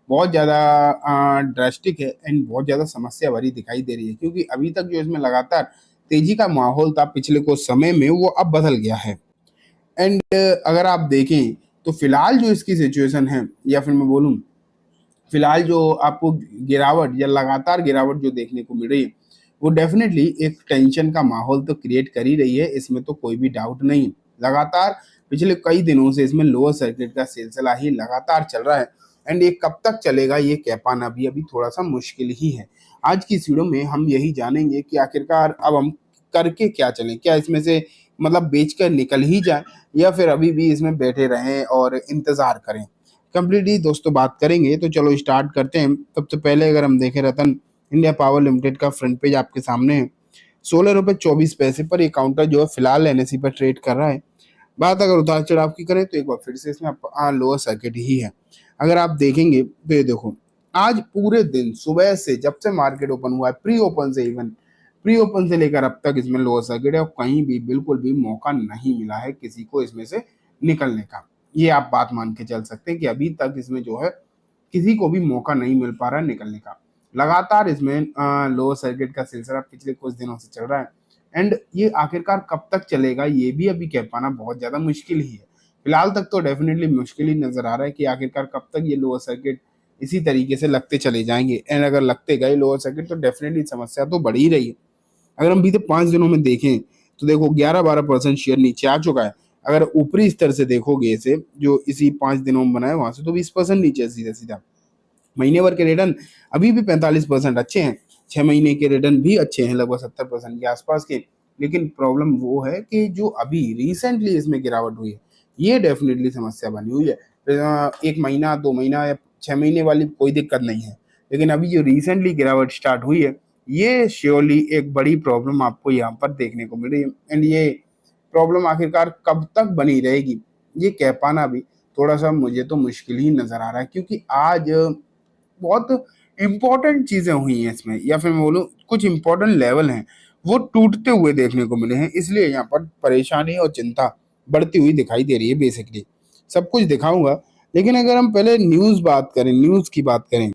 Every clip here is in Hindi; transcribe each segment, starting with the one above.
बहुत ज़्यादा ड्रास्टिक है एंड बहुत ज़्यादा समस्या भरी दिखाई दे रही है, क्योंकि अभी तक जो इसमें लगातार तेजी का माहौल था पिछले कुछ समय में, वो अब बदल गया है। एंड अगर आप देखें तो फिलहाल जो इसकी सिचुएशन है, या फिर मैं बोलूँ फिलहाल जो आपको गिरावट या लगातार गिरावट जो देखने को मिल रही है, वो डेफिनेटली एक टेंशन का माहौल तो क्रिएट कर ही रही है, इसमें तो कोई भी डाउट नहीं। लगातार पिछले कई दिनों से इसमें लोअर सर्किट का सिलसिला ही लगातार चल रहा है एंड ये कब तक चलेगा ये कह पाना भी अभी थोड़ा सा मुश्किल ही है। आज की इस वीडियो में हम यही जानेंगे कि आखिरकार अब हम करके क्या चलें, क्या इसमें से मतलब बेच कर निकल ही जाए, या फिर अभी भी इसमें बैठे रहें और इंतजार करें। कंप्लीटली दोस्तों बात करेंगे, तो चलो स्टार्ट करते हैं। सबसे पहले अगर हम देखें रतन इंडिया पावर लिमिटेड का फ्रंट पेज आपके सामने है। 16 रुपये 24 पैसे पर ये काउंटर जो है फिलहाल एनएसई पर ट्रेड कर रहा है। बात अगर उतार चढ़ाव की करें तो एक बार फिर से इसमें लोअर सर्किट ही है। अगर आप देखेंगे तो ये देखो, आज पूरे दिन सुबह से जब से मार्केट ओपन हुआ है, प्री ओपन से लेकर अब तक इसमें लोअर सर्किट है और कहीं भी बिल्कुल भी मौका नहीं मिला है किसी को इसमें से निकलने का। ये आप बात मान के चल सकते हैं कि अभी तक इसमें जो है किसी को भी मौका नहीं मिल पा रहा है निकलने का। लगातार इसमें लोअर सर्किट का सिलसिला पिछले कुछ दिनों से चल रहा है एंड ये आखिरकार कब तक चलेगा ये भी अभी कह पाना बहुत ज़्यादा मुश्किल ही है। फिलहाल तक तो डेफिनेटली मुश्किल ही नज़र आ रहा है कि आखिरकार कब तक ये लोअर सर्किट इसी तरीके से लगते चले जाएंगे एंड अगर लगते गए लोअर सर्किट तो डेफिनेटली समस्या तो बढ़ ही रही है। अगर हम बीते 5 दिनों में देखें तो देखो 11-12% शेयर नीचे आ चुका है। अगर ऊपरी स्तर से देखोगे इसे जो इसी 5 दिनों में बनाए वहां से तो 20% नीचे है सीधा सीधा। महीने भर के रिटर्न अभी भी 45% अच्छे हैं, 6 महीने के रिटर्न भी अच्छे हैं लगभग 70% के आसपास के। लेकिन प्रॉब्लम वो है कि जो अभी रिसेंटली इसमें गिरावट हुई है ये डेफिनेटली समस्या बनी हुई है। 1 महीना 2 महीना या 6 महीने वाली कोई दिक्कत नहीं है, लेकिन अभी जो रिसेंटली गिरावट स्टार्ट हुई है ये श्योरली एक बड़ी प्रॉब्लम आपको यहाँ पर देखने को मिल रही है एंड ये प्रॉब्लम आखिरकार कब तक बनी रहेगी ये कह पाना भी थोड़ा सा मुझे तो मुश्किल ही नजर आ रहा है, क्योंकि आज बहुत इंपॉर्टेंट चीजें हुई हैं इसमें, या फिर मैं बोलूँ कुछ इंपॉर्टेंट लेवल हैं वो टूटते हुए देखने को मिले हैं, इसलिए यहाँ पर परेशानी और चिंता बढ़ती हुई दिखाई दे रही है। बेसिकली सब कुछ दिखाऊंगा, लेकिन अगर हम पहले न्यूज की बात करें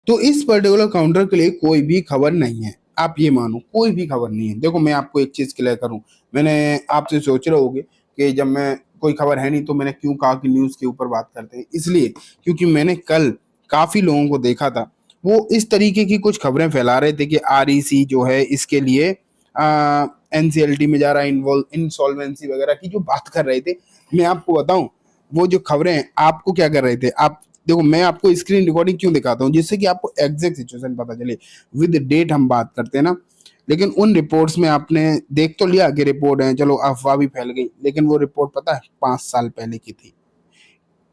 तो इस पर्टिकुलर काउंटर के लिए कोई भी खबर नहीं है। आप ये मानो कोई भी खबर नहीं है। देखो मैं आपको एक चीज क्लियर करूं, मैंने आपसे सोच रहे होगे कि जब मैं कोई खबर है नहीं तो मैंने क्यों कहा कि न्यूज के ऊपर बात करते हैं, इसलिए क्योंकि मैंने कल काफी लोगों को देखा था वो इस तरीके की कुछ खबरें फैला रहे थे कि आरईसी जो है इसके लिए एनसीएलटी में जा रहा है, इन्वॉल्व इंसॉल्वेंसी वगैरह की जो बात कर रहे थे। मैं आपको बताऊं वो जो खबरें आपको क्या कर रहे थे, आप देखो मैं आपको स्क्रीन रिकॉर्डिंग क्यों दिखाता हूँ जिससे कि आपको एग्जैक्ट सिचुएशन पता चले। विद डेट हम बात करते हैं ना, लेकिन उन रिपोर्ट्स में आपने देख तो लिया कि रिपोर्ट है, चलो अफवाह भी फैल गई, लेकिन वो रिपोर्ट पता है 5 साल पहले की थी।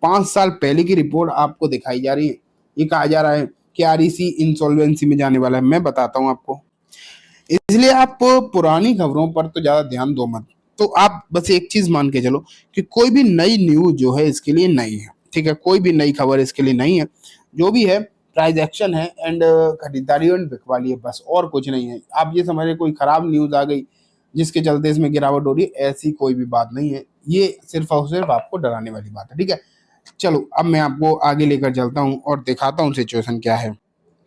5 साल पहले की रिपोर्ट आपको दिखाई जा रही है। ये कहा जा रहा है कि आरईसी इंसॉल्वेंसी में जाने वाला है। मैं बताता हूँ आपको, इसलिए आप पुरानी खबरों पर तो ज्यादा ध्यान दो मत। तो आप बस एक चीज मान के चलो कि कोई भी नई न्यूज जो है इसके लिए नहीं है, ठीक है, कोई भी नई खबर इसके लिए नहीं है। जो भी है प्राइस एक्शन है एंड खरीदारी एंड बिकवाली है, बस और कुछ नहीं है। आप ये समझ रहे कोई खराब न्यूज आ गई जिसके चलते इसमें गिरावट हो रही है, ऐसी कोई भी बात नहीं है। ये सिर्फ और सिर्फ आपको डराने वाली बात है, ठीक है। चलो अब मैं आपको आगे लेकर चलता हूँ और दिखाता हूँ सिचुएशन क्या है।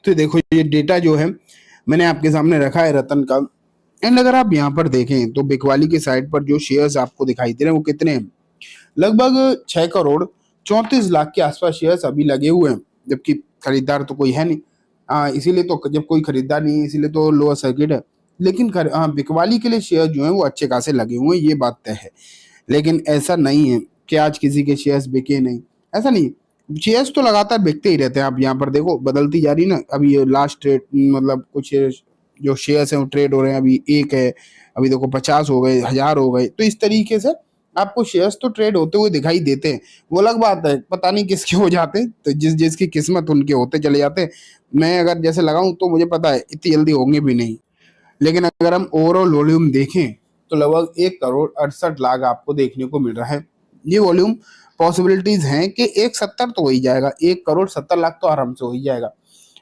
तो देखो ये डेटा जो है मैंने आपके सामने रखा है रतन का, एंड अगर आप यहाँ पर देखें तो बिकवाली की साइड पर जो शेयर्स आपको दिखाई दे रहे हैं वो कितने हैं, लगभग 6 करोड़ 34 लाख के आसपास शेयर्स अभी लगे हुए हैं, जबकि खरीदार तो कोई है नहीं। इसीलिए तो जब कोई खरीदार नहीं है इसीलिए तो लोअर सर्किट है। लेकिन बिकवाली के लिए शेयर जो है वो अच्छे खासे लगे हुए हैं, ये बात तय है। लेकिन ऐसा नहीं है कि आज किसी के शेयर्स बिके नहीं, ऐसा नहीं। शेयर्स तो लगातार बिकते ही रहते हैं। आप यहाँ पर देखो बदलती जा रही ना, अभी ये लास्ट ट्रेड मतलब कुछ जो शेयर्स हैं वो ट्रेड हो रहे हैं, अभी एक है, अभी देखो 50 हो गए, 1000 हो गए, तो इस तरीके से आपको शेयर्स तो ट्रेड होते हुए दिखाई देते हैं। वो अलग बात है पता नहीं किसके हो जाते हैं, तो जिस जिसकी किस्मत उनके होते चले जाते हैं। मैं अगर जैसे लगाऊं तो मुझे पता है इतनी जल्दी होंगे भी नहीं। लेकिन अगर हम ओवरऑल वॉल्यूम देखें तो लगभग 1 करोड़ 68 लाख आपको देखने को मिल रहा है। ये वॉल्यूम पॉसिबिलिटीज हैं कि 170 तो हो ही जाएगा, 1 करोड़ 70 लाख तो आराम से हो ही जाएगा।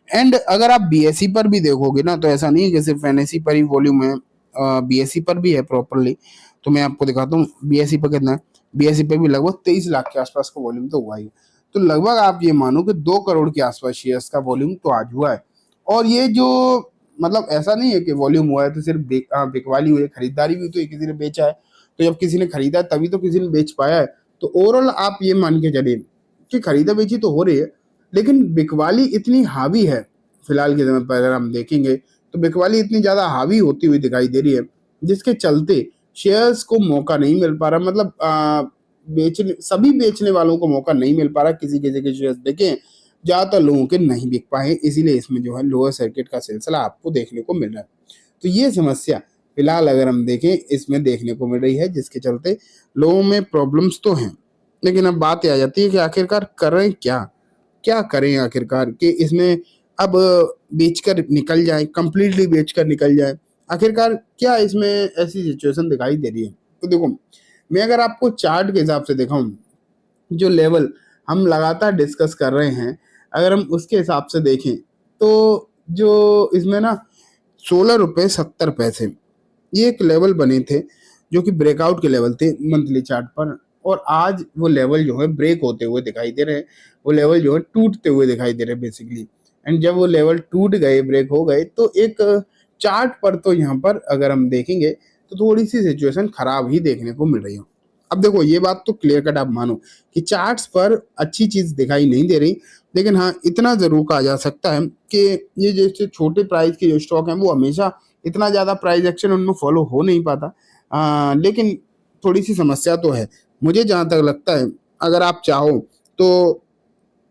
एंड अगर आप बीएसई पर भी देखोगे ना तो ऐसा नहीं है कि सिर्फ एनएसई पर ही वॉल्यूम है, बीएसई पर भी है प्रॉपरली। तो मैं आपको दिखाता हूँ बीएसई पर कितना है। बीएसई पर भी लगभग 23 लाख के आसपास का वॉल्यूम तो हुआ ही है। तो लगभग आप ये मानो कि 2 करोड़ के आसपास शेयर्स का वॉल्यूम तो आज हुआ है। और ये जो मतलब ऐसा नहीं है कि वॉल्यूम हुआ है तो सिर्फ बिकवाली हुई है, खरीदारी भी तो है, किसी ने बेचा है। तो जब किसी ने खरीदा है तभी तो किसी ने बेच पाया है। तो ओवरऑल आप ये मान के चलिए कि खरीदा बेची तो हो रही है, लेकिन बिकवाली इतनी हावी है फिलहाल के समय पर। अगर हम देखेंगे तो बिकवाली इतनी ज्यादा हावी होती हुई दिखाई दे रही है, जिसके चलते शेयर्स को मौका नहीं मिल पा रहा। मतलब बेचने सभी बेचने वालों को मौका नहीं मिल पा रहा। किसी किसी के शेयर्स देखें, ज्यादातर लोगों के नहीं बिक पाए, इसीलिए इसमें जो है लोअर सर्किट का सिलसिला आपको देखने को मिल रहा है। तो ये समस्या फिलहाल अगर हम देखें इसमें देखने को मिल रही है, जिसके चलते लोगों में प्रॉब्लम्स तो हैं। लेकिन अब बात आ जाती है कि आखिरकार करें क्या, क्या करें आखिरकार कि इसमें अब बेचकर निकल जाए, कंप्लीटली बेचकर निकल जाए। आखिरकार क्या इसमें ऐसी सिचुएशन दिखाई दे रही है? तो देखो, मैं अगर आपको चार्ट के हिसाब से दिखाऊं, जो लेवल हम लगातार डिस्कस कर रहे हैं, अगर हम उसके हिसाब से देखें तो जो इसमें ना 16 रुपये 70 पैसे ये एक लेवल बने थे, जो कि ब्रेकआउट के लेवल थे मंथली चार्ट पर। और आज वो लेवल जो है ब्रेक होते हुए दिखाई दे रहे हैं, वो लेवल जो है टूटते हुए दिखाई दे रहे हैं बेसिकली। एंड जब वो लेवल टूट गए, ब्रेक हो गए, तो एक चार्ट पर तो यहाँ पर अगर हम देखेंगे तो थोड़ी सी सिचुएशन खराब ही देखने को मिल रही है। अब देखो, ये बात तो क्लियर कट आप मानो कि चार्ट्स पर अच्छी चीज दिखाई नहीं दे रही, लेकिन हाँ इतना जरूर कहा जा सकता है कि ये जैसे छोटे प्राइस के जो स्टॉक हैं वो हमेशा इतना ज्यादा प्राइस एक्शन उनमें फॉलो हो नहीं पाता। लेकिन थोड़ी सी समस्या तो है। मुझे जहां तक लगता है, अगर आप चाहो तो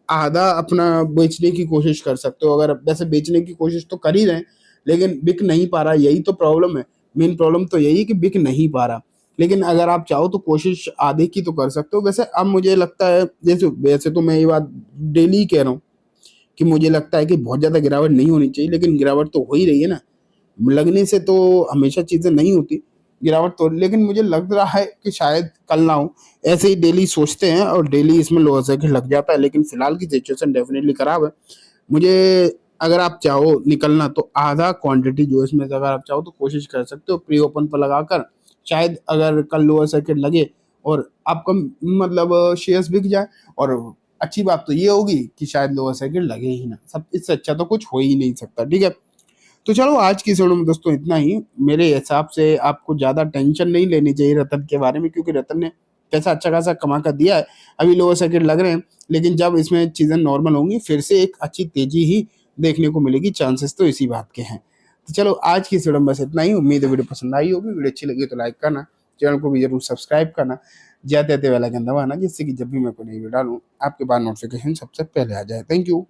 आधा अपना बेचने की कोशिश कर सकते हो। अगर वैसे बेचने की कोशिश तो कर ही रहे हैं, लेकिन बिक नहीं पा रहा, यही तो प्रॉब्लम है। मेन प्रॉब्लम तो यही है कि बिक नहीं पा रहा। लेकिन अगर आप चाहो तो कोशिश आधे की तो कर सकते हो। वैसे अब मुझे लगता है, जैसे वैसे तो मैं ये बात डेली ही कह रहा हूँ कि मुझे लगता है कि बहुत ज्यादा गिरावट नहीं होनी चाहिए, लेकिन गिरावट तो हो ही रही है ना। लगने से तो हमेशा चीजें नहीं होती गिरावट तो। लेकिन मुझे लग रहा है कि शायद कल ना हो। ऐसे ही डेली सोचते हैं और डेली इसमें लोअर सर्किट लग जाता है, लेकिन फिलहाल की सिचुएशन डेफिनेटली खराब है। मुझे अगर आप चाहो निकलना तो आधा क्वांटिटी जो इसमें से अगर आप चाहो तो कोशिश कर सकते हो प्री ओपन पर लगाकर। शायद अगर कल लोअर सर्किट लगे और आपका मतलब शेयर्स बिक जाए, और अच्छी बात तो ये होगी कि शायद लोअर सर्किट लगे ही ना। सब इससे अच्छा तो कुछ हो ही नहीं सकता, ठीक है। तो चलो आज की इस वीडियो में दोस्तों इतना ही। मेरे हिसाब से आपको ज्यादा टेंशन नहीं लेनी चाहिए रतन के बारे में, क्योंकि रतन ने पैसा अच्छा खासा कमा कर दिया है। अभी लोअर सर्किट लग रहे हैं, लेकिन जब इसमें चीजें नॉर्मल होंगी फिर से एक अच्छी तेजी ही देखने को मिलेगी। चांसेस तो इसी बात के हैं। तो चलो आज की इस वीडियो में बस इतना ही। उम्मीद है वीडियो पसंद आई होगी। वीडियो अच्छी लगी तो लाइक करना, चैनल को भी जरूर सब्सक्राइब करना, जाते आते वाला आइकन दबाना, जिससे कि जब भी मैं कोई नई वीडियो डालूं आपके पास नोटिफिकेशन सबसे पहले आ जाए। Thank you.